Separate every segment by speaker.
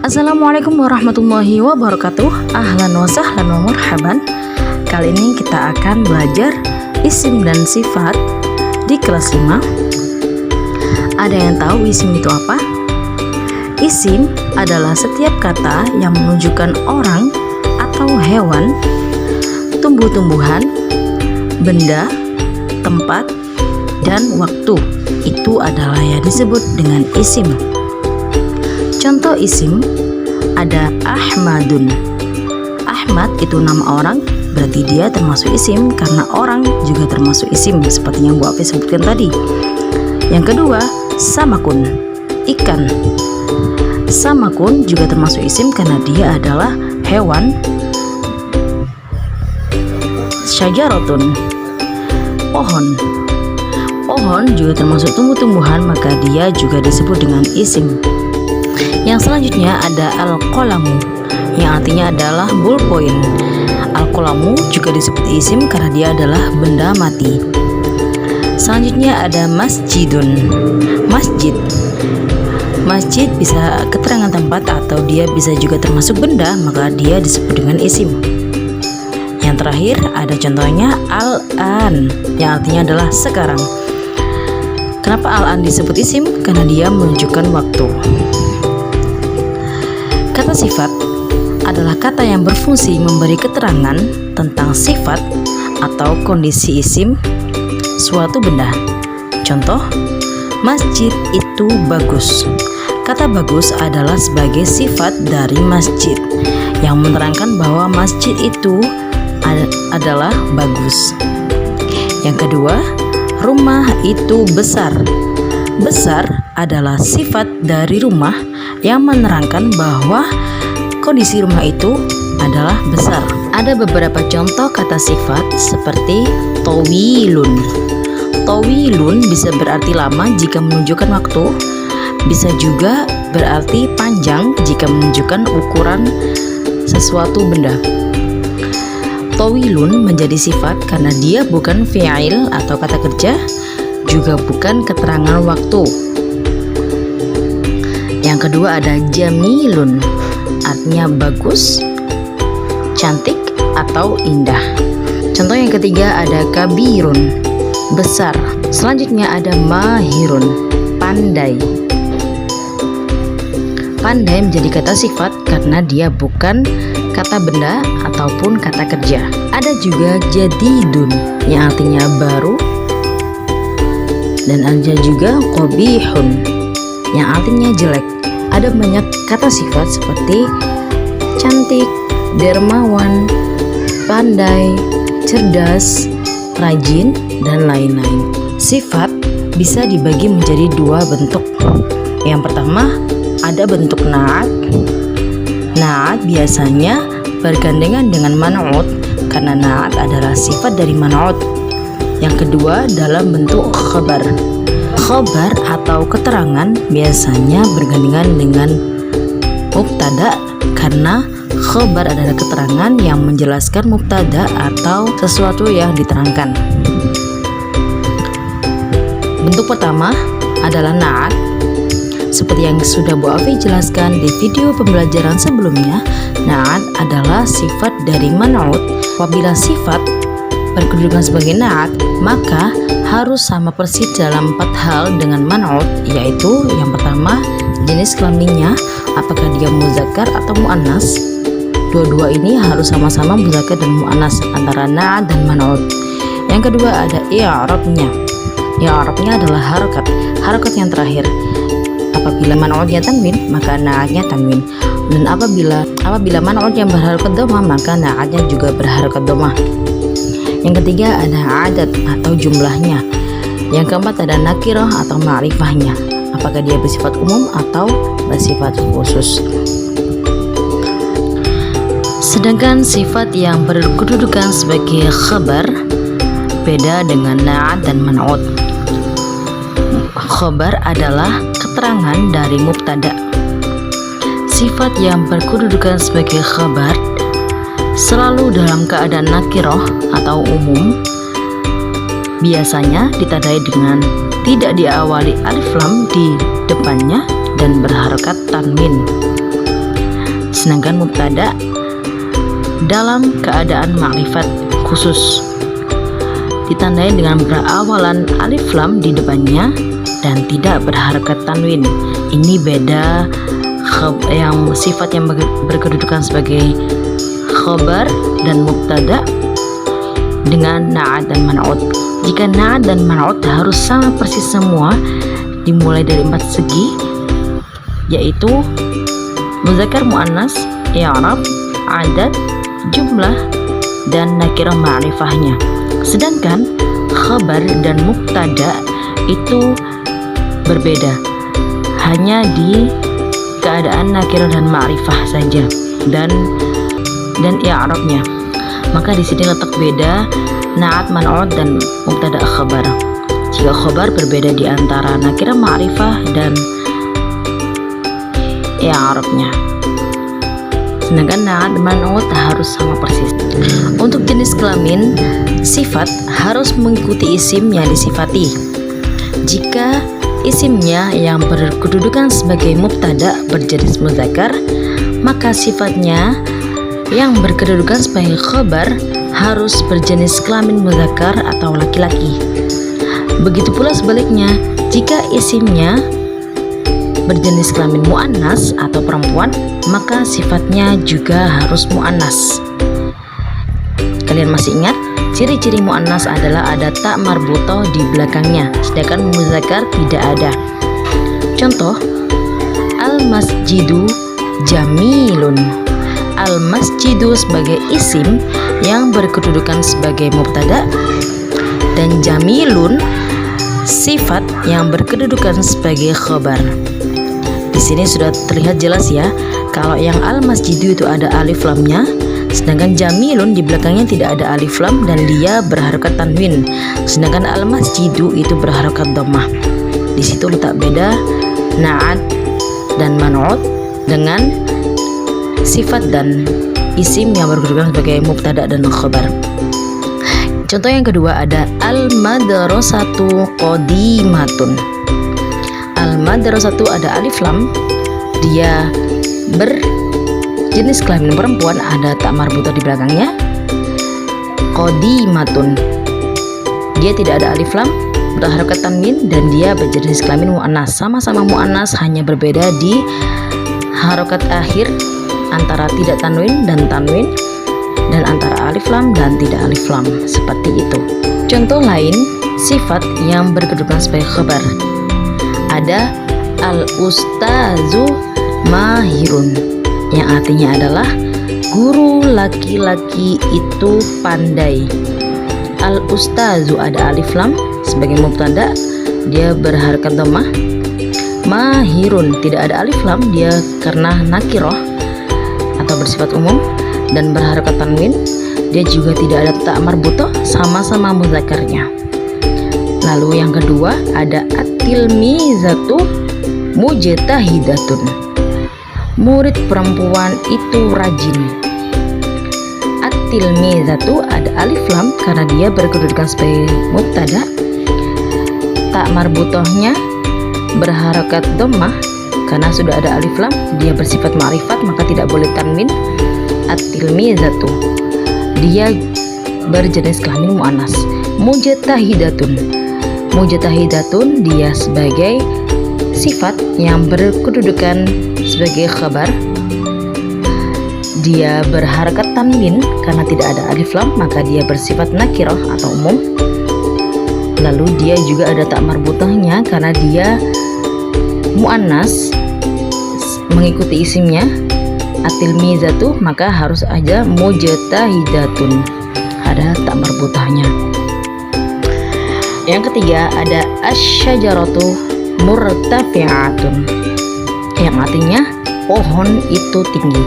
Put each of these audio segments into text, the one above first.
Speaker 1: Assalamualaikum warahmatullahi wabarakatuh. Ahlan wa sahlan wa marhaban. Kali ini kita akan belajar isim dan sifat di kelas 5. Ada yang tahu isim itu apa? Isim adalah setiap kata yang menunjukkan orang atau hewan, tumbuh-tumbuhan, benda, tempat, dan waktu. Itu adalah yang disebut dengan isim. Contoh isim ada Ahmadun. Ahmad itu nama orang, berarti dia termasuk isim karena orang juga termasuk isim seperti yang Bu Afi sebutkan tadi. Yang kedua, Samakun, ikan. Samakun juga termasuk isim karena dia adalah hewan. Syajaratun, pohon. Pohon juga termasuk tumbuh-tumbuhan, maka dia juga disebut dengan isim. Yang selanjutnya ada al-qalamu, yang artinya adalah ballpoint. Al-qalamu juga disebut isim karena dia adalah benda mati. Selanjutnya ada masjidun, masjid. Masjid bisa keterangan tempat atau dia bisa juga termasuk benda, maka dia disebut dengan isim. Yang terakhir ada contohnya al-an, yang artinya adalah sekarang. Kenapa al-an disebut isim? Karena dia menunjukkan waktu. Kata sifat adalah kata yang berfungsi memberi keterangan tentang sifat atau kondisi isim suatu benda. Contoh, masjid itu bagus. Kata bagus adalah sebagai sifat dari masjid yang menerangkan bahwa masjid itu adalah bagus. Yang kedua, rumah itu besar. Besar adalah sifat dari rumah yang menerangkan bahwa kondisi rumah itu adalah besar. Ada beberapa contoh kata sifat seperti tawilun. Tawilun bisa berarti lama jika menunjukkan waktu, bisa juga berarti panjang jika menunjukkan ukuran sesuatu benda. Tawilun menjadi sifat karena dia bukan fi'il atau kata kerja, juga bukan keterangan waktu. Yang kedua ada jamilun, artinya bagus, cantik, atau indah. Contoh yang ketiga ada kabirun, besar. Selanjutnya ada mahirun, pandai. Pandai menjadi kata sifat karena dia bukan kata benda ataupun kata kerja. Ada juga jadidun, yang artinya baru, dan ada juga qabihun, yang artinya jelek. Ada banyak kata sifat seperti cantik, dermawan, pandai, cerdas, rajin, dan lain-lain. Sifat bisa dibagi menjadi dua bentuk. Yang pertama ada bentuk na'at. Na'at biasanya bergandengan dengan man'ut karena na'at adalah sifat dari man'ut. Yang kedua dalam bentuk khabar. Khabar atau keterangan biasanya bergandengan dengan mubtada karena khabar adalah keterangan yang menjelaskan mubtada atau sesuatu yang diterangkan. Bentuk pertama adalah na'at. Seperti yang sudah Bu Afi jelaskan di video pembelajaran sebelumnya, na'at adalah sifat dari man'ut. Apabila sifat berkedudukan sebagai na'at, maka harus sama persis dalam 4 hal dengan man'ut, yaitu yang pertama jenis kelaminnya, apakah dia muzakkar atau muannas. Dua-dua ini harus sama-sama muzakkar dan muannas antara na'at dan man'ut. Yang kedua ada i'rabnya. I'rabnya adalah harakat yang terakhir. Apabila man'utnya tanwin, maka na'atnya tanwin. Dan apabila man'utnya berharakat dhammah, maka na'atnya juga berharakat dhammah. Yang ketiga ada adat atau jumlahnya. Yang keempat ada nakirah atau ma'rifahnya, apakah dia bersifat umum atau bersifat khusus. Sedangkan sifat yang berkedudukan sebagai khabar beda dengan na'at dan man'ut. Khabar adalah keterangan dari mubtada. Sifat yang berkedudukan sebagai khabar selalu dalam keadaan nakirah atau umum, biasanya ditandai dengan tidak diawali alif lam di depannya dan berharokat tanwin. sedangkan mubtada dalam keadaan ma'rifat khusus ditandai dengan berawalan alif lam di depannya dan tidak berharakat tanwin. Ini beda yang sifat yang berkedudukan sebagai khabar dan mubtada dengan na'at dan man'ut. Jika na'at dan man'ut harus sama persis semua, dimulai dari 4 segi, yaitu muzakkar muannas, i'rab, adad, jumlah, dan nakirah ma'rifahnya. Sedangkan khabar dan mubtada itu berbeda, hanya di keadaan nakirah dan ma'rifah saja dan i'rabnya. Maka di sini letak beda na'at, man'ut, dan mubtada khabar. Jika khabar berbeda di antara nakirah ma'rifah dan i'rabnya. Sedangkan na'at dan man'ut harus sama persis. Untuk jenis kelamin, sifat harus mengikuti isim yang disifati. Jika isimnya yang berkedudukan sebagai mubtada berjenis muzakkar, maka sifatnya yang berkedudukan sebagai khabar harus berjenis kelamin muzakkar atau laki-laki. Begitu pula sebaliknya, jika isimnya berjenis kelamin muannas atau perempuan, maka sifatnya juga harus muannas. Kalian masih ingat? Ciri-ciri muannas adalah ada ta marbutoh di belakangnya, sedangkan muzakkar tidak ada. Contoh, al-masjidu jamilun. Al-masjidu sebagai isim yang berkedudukan sebagai mubtada dan jamilun sifat yang berkedudukan sebagai khabar. Di sini sudah terlihat jelas ya, kalau yang al-masjidu itu ada alif lamnya, sedangkan jamilun di belakangnya tidak ada alif lam dan dia berharakat tanwin, sedangkan al-masjidu itu berharakat dhammah. Di situ letak beda na'at dan man'ut dengan sifat dan isim yang berkedudukan sebagai mubtada dan khabar. Contoh yang kedua ada al-madrasatu qadimatun. Al-madrasatu ada alif lam, dia berjenis kelamin perempuan, ada ta marbutoh di belakangnya. Qadimatun, dia tidak ada alif lam, berharakat tanwin, dan dia berjenis kelamin muannas. Sama-sama muannas, hanya berbeda di harokat akhir antara tidak tanwin dan tanwin, dan antara alif lam dan tidak alif lam, seperti itu. Contoh lain sifat yang berkedudukan sebagai khabar ada al-ustazu mahirun, yang artinya adalah guru laki-laki itu pandai. Al-ustazu ada alif lam sebagai mubtada, dia berharakat dhammah. Mahirun tidak ada alif lam, dia karena nakirah atau bersifat umum dan berharakat tanwin, dia juga tidak ada ta marbutoh, sama-sama muzakkarnya. Lalu yang kedua ada at-tilmizatu mujtahidatun, murid perempuan itu rajin. At-tilmizatu ada alif lam karena dia berkedudukan sebagai mubtada, ta marbutohnya berharakat dhammah karena sudah ada alif lam, dia bersifat ma'rifat maka tidak boleh tanwin. At-tilmizatu, dia berjenis kelamin muannas. Mujtahidatun, mujtahidatun dia sebagai sifat yang berkedudukan sebagai khabar, dia berharakat tanwin karena tidak ada alif lam maka dia bersifat nakirah atau umum. Lalu dia juga ada ta marbutohnya karena dia muannas mengikuti isimnya at-tilmizatu, maka harus aja mujtahidatun, ada ta marbutohnya. Yang ketiga ada asy-syajaratu murtafi'atun, yang artinya pohon itu tinggi.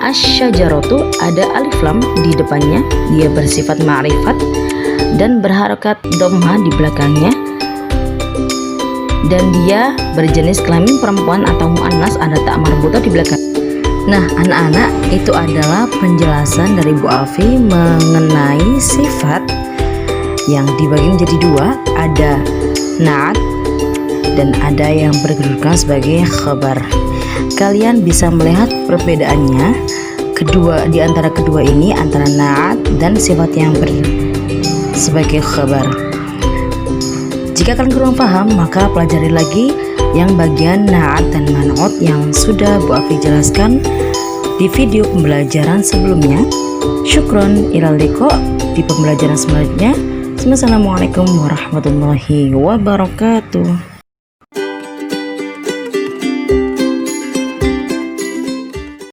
Speaker 1: Asy-syajaratu ada alif lam di depannya, dia bersifat ma'rifat dan berharakat dhammah di belakangnya, dan dia berjenis kelamin perempuan atau muannas, ada ta marbutoh di belakang. Nah anak-anak, itu adalah penjelasan dari Bu Alfi mengenai sifat yang dibagi menjadi dua, ada na'at dan ada yang berkedudukan sebagai khabar. kalian bisa melihat perbedaannya di antara kedua ini, antara na'at dan sifat yang sebagai khabar. Jika kalian kurang paham, maka pelajari lagi yang bagian na'at dan man'ut yang sudah Bu Afi jelaskan di video pembelajaran sebelumnya. Syukron, ilal liqa di pembelajaran selanjutnya. Assalamualaikum warahmatullahi wabarakatuh.